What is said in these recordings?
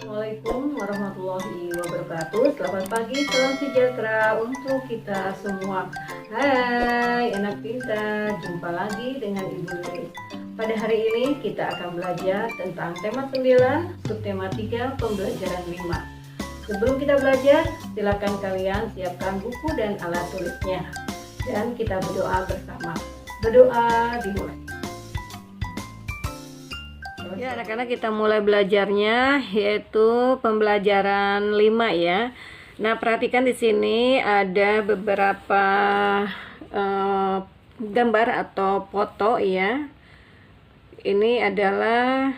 Assalamualaikum warahmatullahi wabarakatuh. Selamat pagi, salam sejahtera untuk kita semua. Hai anak pintar, jumpa lagi dengan Ibu Lilis. Pada hari ini kita akan belajar tentang tema 9, subtema 3, pembelajaran 5. Sebelum kita belajar, silakan kalian siapkan buku dan alat tulisnya. Dan kita berdoa bersama. Berdoa dimulai. Ya anak-anak, kita mulai belajarnya, yaitu pembelajaran 5 ya. Nah, perhatikan di sini ada beberapa gambar atau foto ya. Ini adalah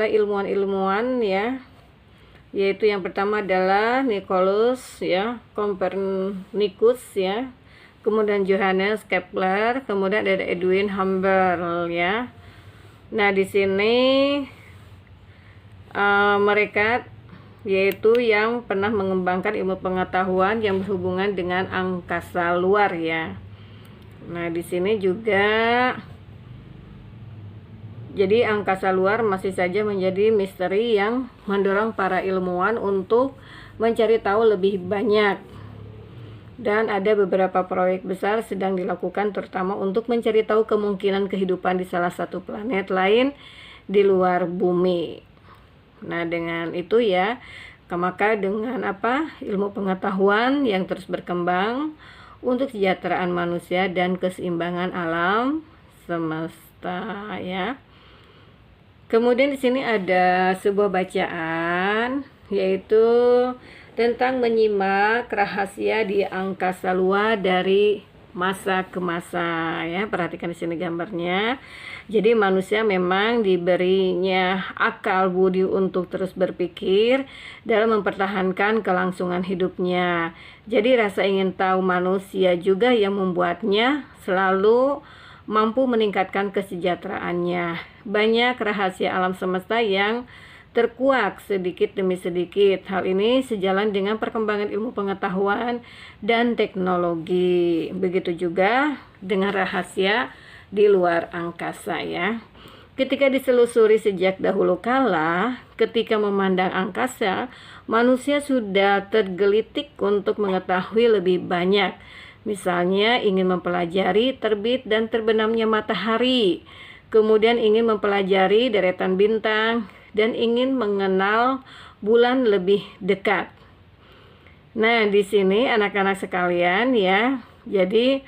ilmuwan-ilmuwan ya. Yaitu yang pertama adalah Nicolaus ya, Copernicus ya. Kemudian Johannes Kepler, kemudian ada Edwin Hubble ya. Nah, di sini mereka yaitu yang pernah mengembangkan ilmu pengetahuan yang berhubungan dengan angkasa luar ya. Nah, di sini juga jadi angkasa luar masih saja menjadi misteri yang mendorong para ilmuwan untuk mencari tahu lebih banyak. Dan ada beberapa proyek besar sedang dilakukan terutama untuk mencari tahu kemungkinan kehidupan di salah satu planet lain di luar bumi. Nah, dengan itu ya, maka dengan ilmu pengetahuan yang terus berkembang untuk kesejahteraan manusia dan keseimbangan alam semesta ya. Kemudian di sini ada sebuah bacaan yaitu tentang menyimak rahasia di angkasa luar dari masa ke masa ya. Perhatikan di sini gambarnya. Jadi manusia memang diberinya akal budi untuk terus berpikir dalam mempertahankan kelangsungan hidupnya. Jadi rasa ingin tahu manusia juga yang membuatnya selalu mampu meningkatkan kesejahteraannya. Banyak rahasia alam semesta yang terkuak sedikit demi sedikit. Hal ini sejalan dengan perkembangan ilmu pengetahuan dan teknologi. Begitu juga dengan rahasia di luar angkasa ya. Ketika diselusuri sejak dahulu kala, ketika memandang angkasa, manusia sudah tergelitik untuk mengetahui lebih banyak. Misalnya ingin mempelajari terbit dan terbenamnya matahari, kemudian ingin mempelajari deretan bintang, dan ingin mengenal bulan lebih dekat. Nah, di sini anak-anak sekalian ya, jadi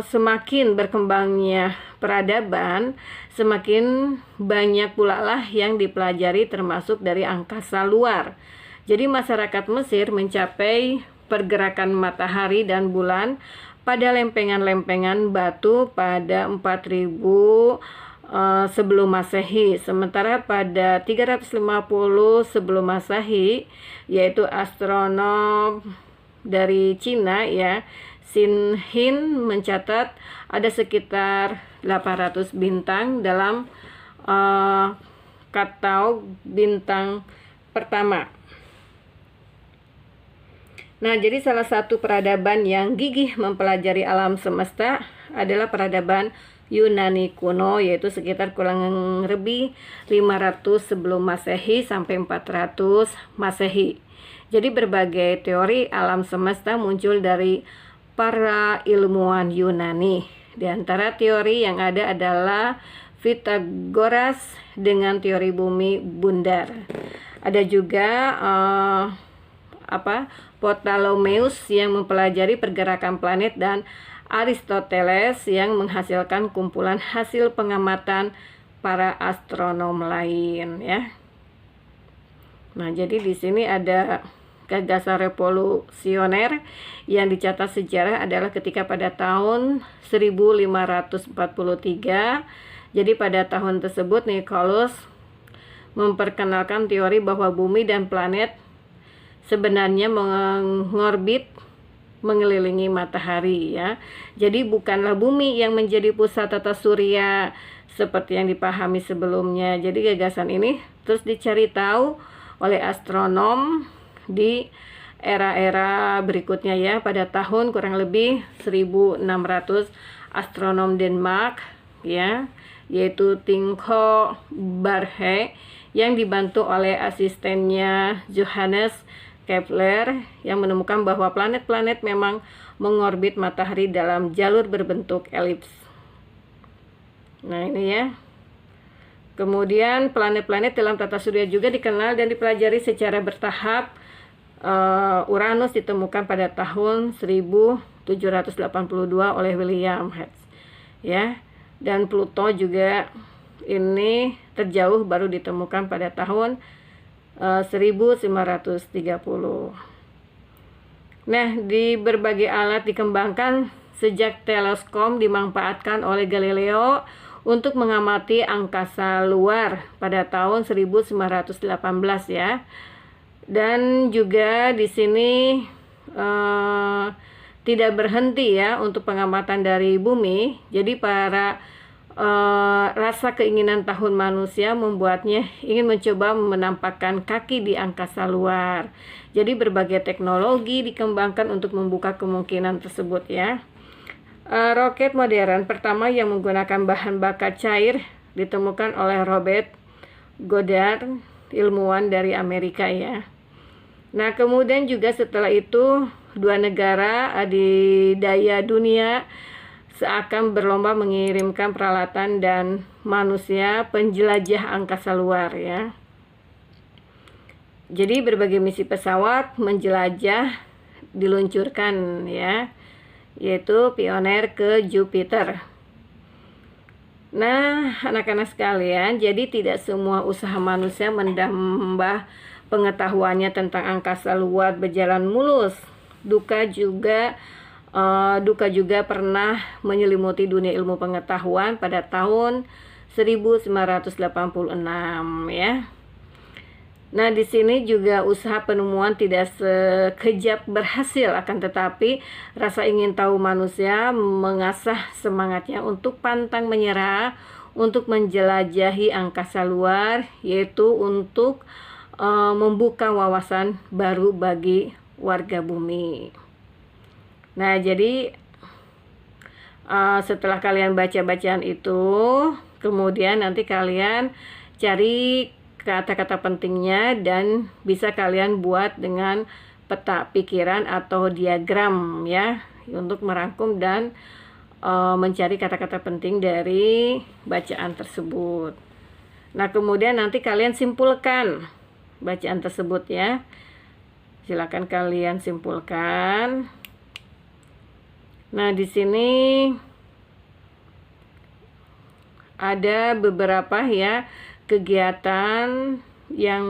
semakin berkembangnya peradaban, semakin banyak pula lah yang dipelajari termasuk dari angkasa luar. Jadi masyarakat Mesir mencapai pergerakan matahari dan bulan pada lempengan-lempengan batu pada 4000 sebelum Masehi. Sementara pada 350 sebelum Masehi, yaitu astronom dari Cina ya, Xin Hin mencatat ada sekitar 800 bintang dalam katalog bintang pertama. Nah, jadi salah satu peradaban yang gigih mempelajari alam semesta adalah peradaban Yunani kuno, yaitu sekitar kurang lebih 500 sebelum Masehi sampai 400 Masehi. Jadi berbagai teori alam semesta muncul dari para ilmuwan Yunani. Di antara teori yang ada adalah Pythagoras dengan teori bumi bundar. Ada juga Ptolemeus yang mempelajari pergerakan planet dan Aristoteles yang menghasilkan kumpulan hasil pengamatan para astronom lain ya. Nah, jadi di sini ada gagasan revolusioner yang dicatat sejarah adalah ketika pada tahun 1543. Jadi pada tahun tersebut Nicolaus memperkenalkan teori bahwa bumi dan planet sebenarnya mengorbit mengelilingi matahari ya. Jadi bukanlah bumi yang menjadi pusat tata surya seperti yang dipahami sebelumnya. Jadi gagasan ini terus dicari tahu oleh astronom di era-era berikutnya ya. Pada tahun kurang lebih 1600 astronom Denmark ya yaitu Tycho Brahe, yang dibantu oleh asistennya Johannes Kepler, yang menemukan bahwa planet-planet memang mengorbit matahari dalam jalur berbentuk elips. Nah, ini ya. Kemudian planet-planet dalam tata surya juga dikenal dan dipelajari secara bertahap. Uranus ditemukan pada tahun 1782 oleh William Hertz, ya. Dan Pluto juga ini terjauh baru ditemukan pada tahun 1930. Nah, di berbagai alat dikembangkan sejak teleskop dimanfaatkan oleh Galileo untuk mengamati angkasa luar pada tahun 1918 ya. Dan juga di sini tidak berhenti ya untuk pengamatan dari bumi. Jadi rasa keinginan tahun manusia membuatnya ingin mencoba menampakkan kaki di angkasa luar. Jadi berbagai teknologi dikembangkan untuk membuka kemungkinan tersebut ya. Roket modern pertama yang menggunakan bahan bakar cair ditemukan oleh Robert Goddard, ilmuwan dari Amerika ya. Nah, kemudian juga setelah itu dua negara adidaya dunia seakan berlomba mengirimkan peralatan dan manusia penjelajah angkasa luar ya. Jadi berbagai misi pesawat menjelajah diluncurkan ya, yaitu Pioneer ke Jupiter. Nah, anak-anak sekalian, jadi tidak semua usaha manusia menambah pengetahuannya tentang angkasa luar berjalan mulus. Duka juga pernah menyelimuti dunia ilmu pengetahuan pada tahun 1986 ya. Nah, di sini juga usaha penemuan tidak sekejap berhasil, akan tetapi rasa ingin tahu manusia mengasah semangatnya untuk pantang menyerah untuk menjelajahi angkasa luar, yaitu untuk membuka wawasan baru bagi warga bumi. Nah, jadi setelah kalian baca bacaan itu, kemudian nanti kalian cari kata-kata pentingnya dan bisa kalian buat dengan peta pikiran atau diagram ya, untuk merangkum dan mencari kata-kata penting dari bacaan tersebut. Nah, kemudian nanti kalian simpulkan bacaan tersebut ya. Silakan kalian simpulkan. Nah, di sini ada beberapa ya kegiatan yang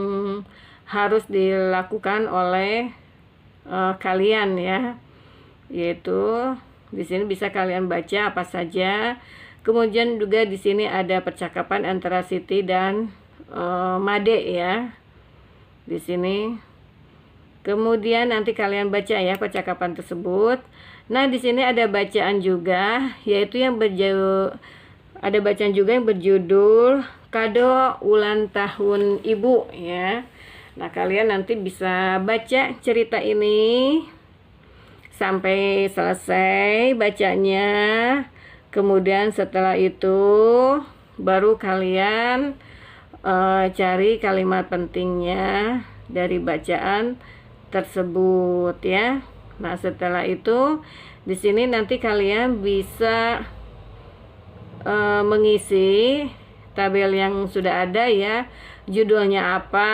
harus dilakukan oleh kalian ya. Yaitu di sini bisa kalian baca apa saja. Kemudian juga di sini ada percakapan antara Siti dan Made ya. Di sini. Kemudian nanti kalian baca ya percakapan tersebut. Nah, di sini ada bacaan juga, yaitu yang berjudul Kado Ulang Tahun Ibu ya. Nah, kalian nanti bisa baca cerita ini sampai selesai bacanya. Kemudian setelah itu baru kalian cari kalimat pentingnya dari bacaan tersebut ya. Nah, setelah itu di sini nanti kalian bisa mengisi tabel yang sudah ada ya. Judulnya apa?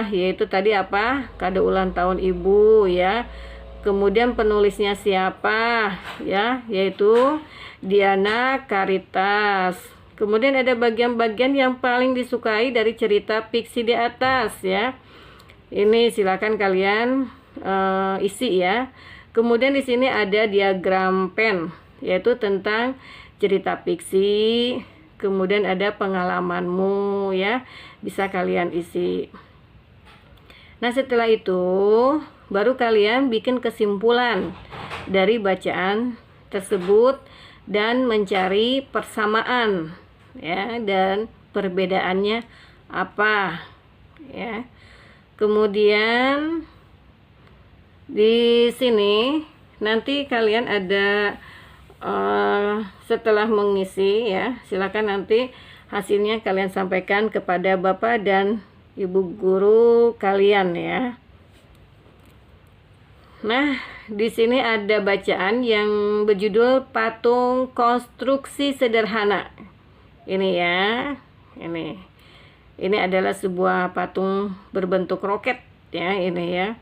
Yaitu tadi apa? Kado ulang tahun ibu ya. Kemudian penulisnya siapa ya? Yaitu Diana Caritas. Kemudian ada bagian-bagian yang paling disukai dari cerita fiksi di atas ya. Ini silakan kalian isi ya. Kemudian di sini ada diagram pen, yaitu tentang cerita fiksi. Kemudian ada pengalamanmu ya, bisa kalian isi. Nah, setelah itu baru kalian bikin kesimpulan dari bacaan tersebut dan mencari persamaan ya dan perbedaannya apa ya. Kemudian di sini nanti kalian ada setelah mengisi ya, silakan nanti hasilnya kalian sampaikan kepada Bapak dan Ibu guru kalian ya. Nah, di sini ada bacaan yang berjudul patung konstruksi sederhana. Ini ya, ini adalah sebuah patung berbentuk roket ya, ini ya.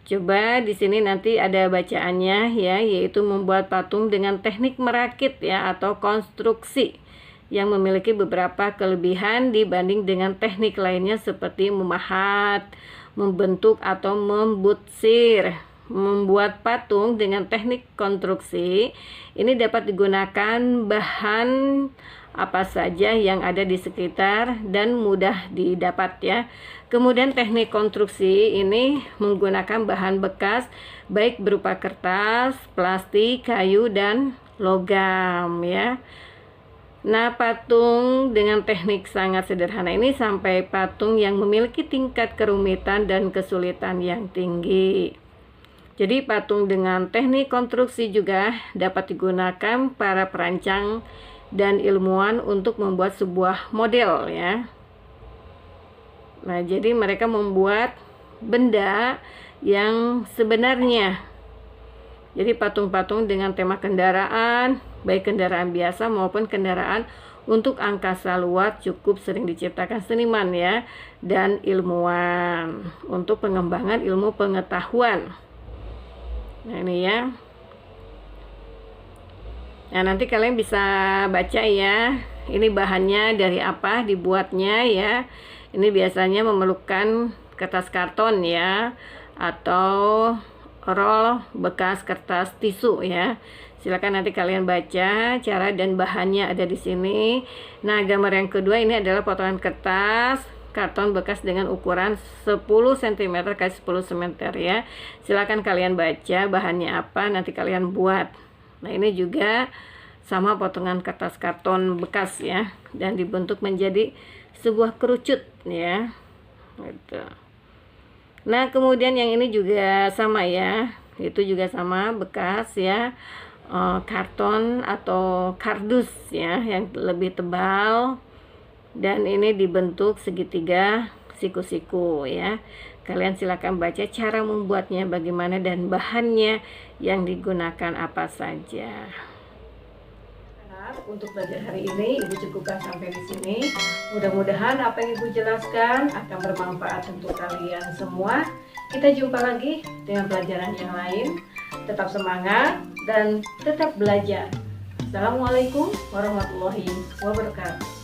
Coba di sini nanti ada bacaannya ya, yaitu membuat patung dengan teknik merakit ya atau konstruksi yang memiliki beberapa kelebihan dibanding dengan teknik lainnya seperti memahat, membentuk atau membutsir. Membuat patung dengan teknik konstruksi ini dapat digunakan bahan apa saja yang ada di sekitar dan mudah didapat ya. Kemudian teknik konstruksi ini menggunakan bahan bekas baik berupa kertas, plastik, kayu dan logam ya. Nah, patung dengan teknik sangat sederhana ini sampai patung yang memiliki tingkat kerumitan dan kesulitan yang tinggi. Jadi patung dengan teknik konstruksi juga dapat digunakan para perancang dan ilmuwan untuk membuat sebuah model ya. Nah, jadi mereka membuat benda yang sebenarnya. Jadi patung-patung dengan tema kendaraan, baik kendaraan biasa maupun kendaraan untuk angkasa luar cukup sering diciptakan seniman ya dan ilmuwan untuk pengembangan ilmu pengetahuan. Nah, ini ya. Nah, nanti kalian bisa baca ya. Ini bahannya dari apa dibuatnya ya. Ini biasanya memerlukan kertas karton ya atau roll bekas kertas tisu ya. Silakan nanti kalian baca cara dan bahannya ada di sini. Nah, gambar yang kedua ini adalah potongan kertas karton bekas dengan ukuran 10 cm x 10 cm ya. Silakan kalian baca bahannya apa, nanti kalian buat. Nah, ini juga sama potongan kertas karton bekas ya, dan dibentuk menjadi sebuah kerucut ya. Gitu. Nah, kemudian yang ini juga sama ya. Itu juga sama bekas ya. Karton atau kardus ya yang lebih tebal. Dan ini dibentuk segitiga siku-siku ya. Kalian silakan baca cara membuatnya bagaimana dan bahannya yang digunakan apa saja. Untuk belajar hari ini Ibu cukupkan sampai di sini. Mudah-mudahan apa yang Ibu jelaskan akan bermanfaat untuk kalian semua. Kita jumpa lagi dengan pelajaran yang lain. Tetap semangat dan tetap belajar. Assalamualaikum warahmatullahi wabarakatuh.